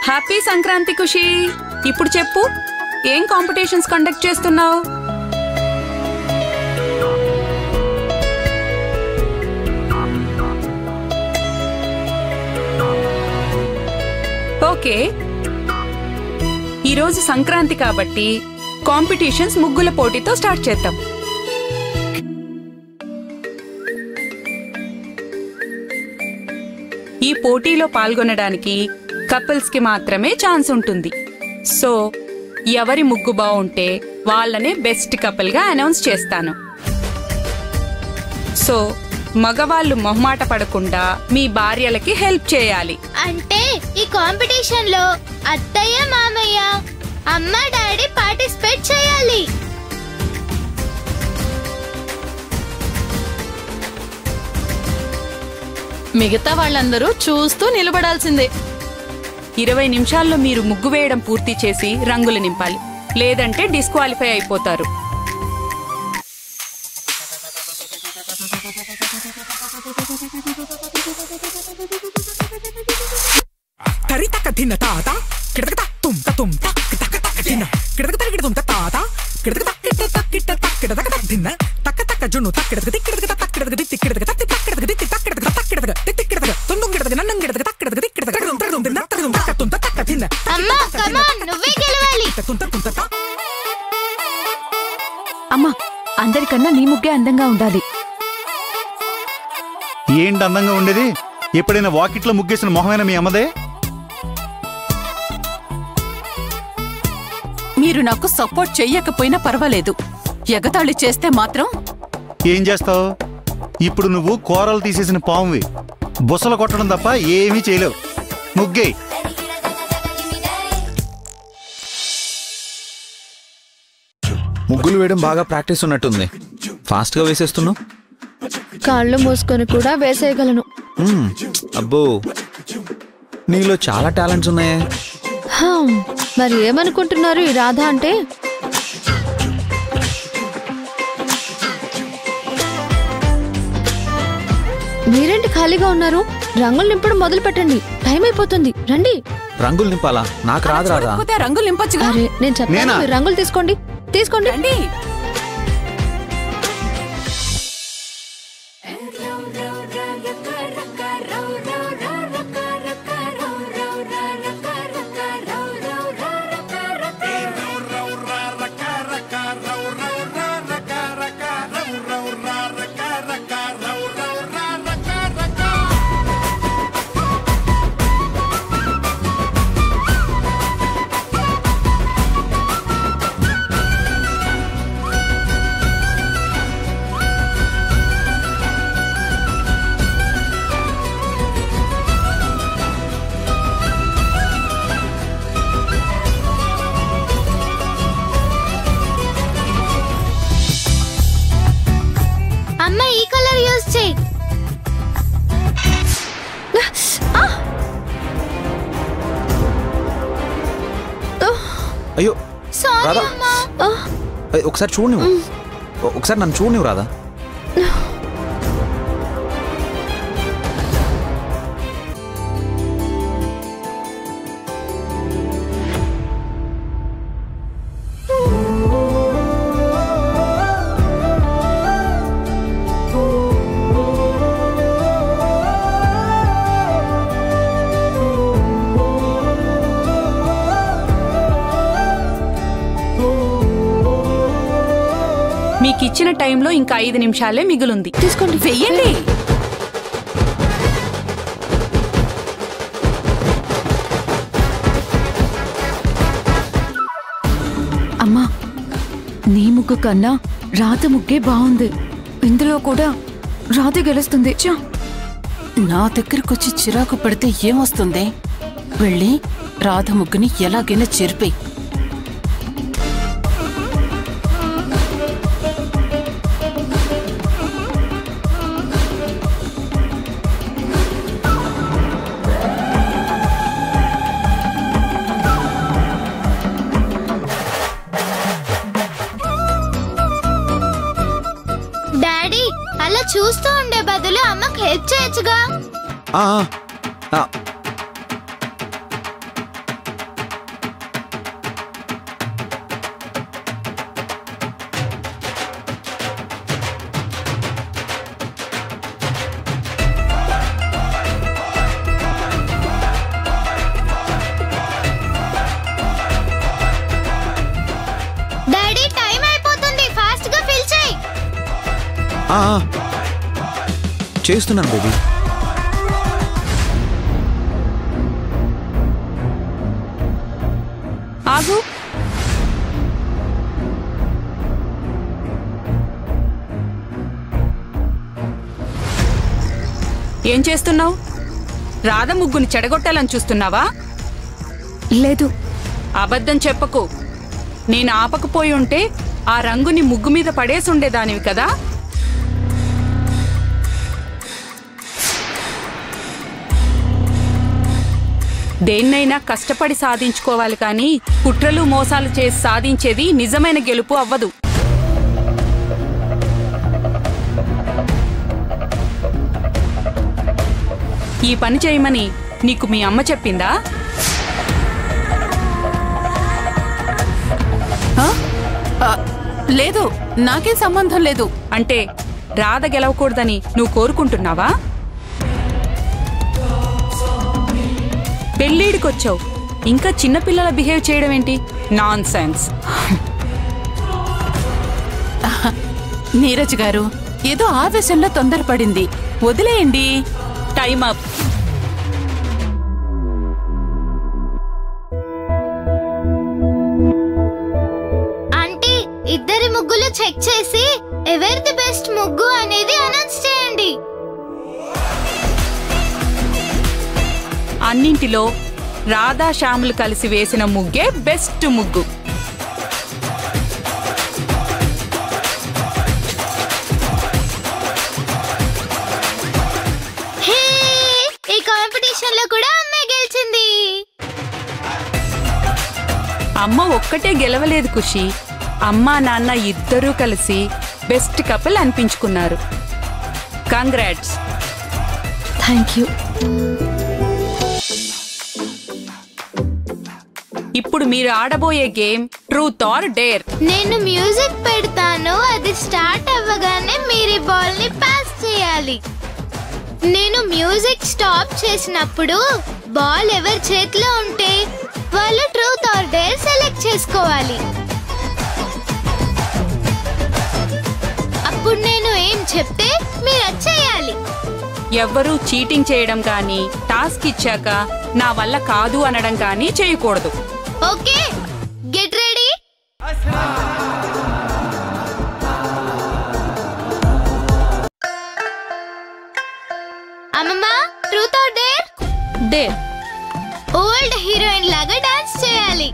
Happy Sankranti ఖుషి. ఇప్పుడు చెప్పు, ఏం కాంపిటీషన్స్ కండక్ట్ చేస్తున్నావు? ఓకే, ఈరోజు సంక్రాంతి కాబట్టి కాంపిటీషన్స్ ముగ్గుల పోటీతో స్టార్ట్ చేద్దాం. ఈ పోటీలో పాల్గొనడానికి కపుల్స్ కి మాత్రమే ఛాన్స్ ఉంటుంది. సో ఎవరి ముగ్గు బాగుంటే వాళ్ళనే బెస్ట్ కపుల్ గా అనౌన్స్ చేస్తాను. సో మగవాళ్ళు మొహమాట పడకుండా మీ భార్యలకి హెల్ప్ చేయాలి. అంటే ఈ కాంపిటీషన్ లో అత్తయ్య, మామయ్య, అమ్మ, డాడీ పార్టిసిపేట్ చేయాలి. మిగతా వాళ్ళందరూ చూస్తూ నిలబడాల్సిందే. 20 నిమిషాల్లో మీరు ముగ్గు వేయడం పూర్తి చేసి రంగులు నింపాలి, లేదంటే డిస్క్వాలిఫై అయిపోతారు. అమ్మా, అందరికన్నా నీ ముగ్గే అందంగా ఉండాలి. ఏంటి అందంగా ఉండేది? ఎప్పుడైనా వాకిట్లో ముగ్గేసిన మొహమైనా మీ అమ్మదే? మీరు నాకు సపోర్ట్ చెయ్యకపోయినా పర్వాలేదు, ఎగతాళి చేస్తే మాత్రం ఏం చేస్తావు? ఇప్పుడు నువ్వు కూరలు తీసేసిన పామువి, బుసలు కొట్టడం తప్ప ఏమీ చేయలేవు. ముగ్గే. ముగ్గులు వేయడం బాగా ప్రాక్టీస్ ఉన్నట్టుంది. ఫాస్ట్ గా వేసేస్తున్నావు. కాళ్ళు మూసుకొని కూడా వేసేయగలను. అబ్బో, నీలో చాలా టాలెంట్స్ ఉన్నాయే. మరి ఏమనుకుంటున్నారు ఈ రాధ అంటే? మీరేంటి ఖాళీగా ఉన్నారు? రంగులు నింపడం మొదలు పెట్టండి, టైం అయిపోతుంది. రండి. రంగులు నింపాలా? నాకు రాదు. రాదా? రంగులు నింపొచ్చు. అరే నేను చెప్పాను, మీరు రంగులు తీసుకోండి. తీసుకోండి. రండి. అమ్మ, ఈ కలర్ యూజ్ చేయి. అయ్యో సారీ రాధా, అమ్మా. ఒకసారి చూడు నువ్వు. ఒకసారి నన్ను చూడు నువ్వు రాధా. మీకిచ్చిన టైంలో ఇంకా 5 నిమిషాలే మిగులుంది. తీసుకోండి, వెయ్యండి. అమ్మా, నీ ముగ్గు కన్నా రాధ ముగ్గే బాగుంది. ఇందులో కూడా రాధ గెలుస్తుంది. నా దగ్గరకొచ్చి చిరాకు పడితే ఏమొస్తుంది? వెళ్ళి రాధ ముగ్గుని ఎలాగైనా చెరిపేయి. డాడీ, అలా చూస్తూ ఉండే బదులు అమ్మకి హెల్ప్ చేయొచ్చుగా. చేస్తున్నాను బేబీ. ఆగు. ఏం చేస్తున్నావు? రాధ ముగ్గుని చెడగొట్టాలని చూస్తున్నావా? లేదు. అబద్ధం చెప్పకు. నేను ఆపకపోయి ఉంటే ఆ రంగుని ముగ్గు మీద పడేసి ఉండేదానివి కదా. దేన్నైనా కష్టపడి సాధించుకోవాలి కానీ కుట్రలు మోసాలు చేసి సాధించేది నిజమైన గెలుపు అవ్వదు. ఈ పని చేయమని నీకు మీ అమ్మ చెప్పిందా? లేదు, నాకేం సంబంధం లేదు. అంటే రాధ గెలవకూడదని నువ్వు కోరుకుంటున్నావా? పెళ్ళిడికొచ్చావు, ఇంకా చిన్నపిల్లల బిహేవ్ చేయడం ఏంటి? Non sense. నీరజ్ గారు ఏదో ఆవేశంలో తొందరపడింది, వదిలేయండి. Time up. ఆంటీ, ఇద్దరి ముగ్గులు చెక్ చేసి ఎవరిది బెస్ట్ ముగ్గు అనేది అనౌన్స్ చేయండి. అన్నింటిలో రాధా శ్యాములు కలిసి వేసిన ముగ్గే బెస్ట్ ముగ్గు. హే, ఈ కాంపిటీషన్ లో కూడా అమ్మాయి గెలిచింది. అమ్మ ఒక్కటే గెలవలేదు ఖుషి, అమ్మా నాన్న ఇద్దరూ కలిసి బెస్ట్ కపుల్ అనిపించుకున్నారు. కంగ్రాట్స్. Thank you. ఇప్పుడు మీరు ఆడబోయే గేమ్ ట్రూత్ ఆర్ డేర్. నేను మ్యూజిక్ పెడతాను, అది స్టార్ట్ అవ్వగానే మీరు ఈ బాల్ ని పాస్ చేయాలి. నేను మ్యూజిక్ స్టాప్ చేసినప్పుడు బాల్ ఎవరి చేతిలో ఉంటే వాళ్ళు ట్రూత్ ఆర్ డేర్ సెలెక్ట్ చేసుకోవాలి. అప్పుడు నేను ఏం చెప్తే మీరు అది చేయాలి. ఎవ్వరూ చీటింగ్ చేయడం కానీ టాస్క్ ఇచ్చాక నా వల్ల కాదు అనడం కానీ చేయకూడదు. Okay, get ready. అమ్మమ్మ, truth or dare? Dare. Old heroine లాగా డాన్స్ చేయాలి.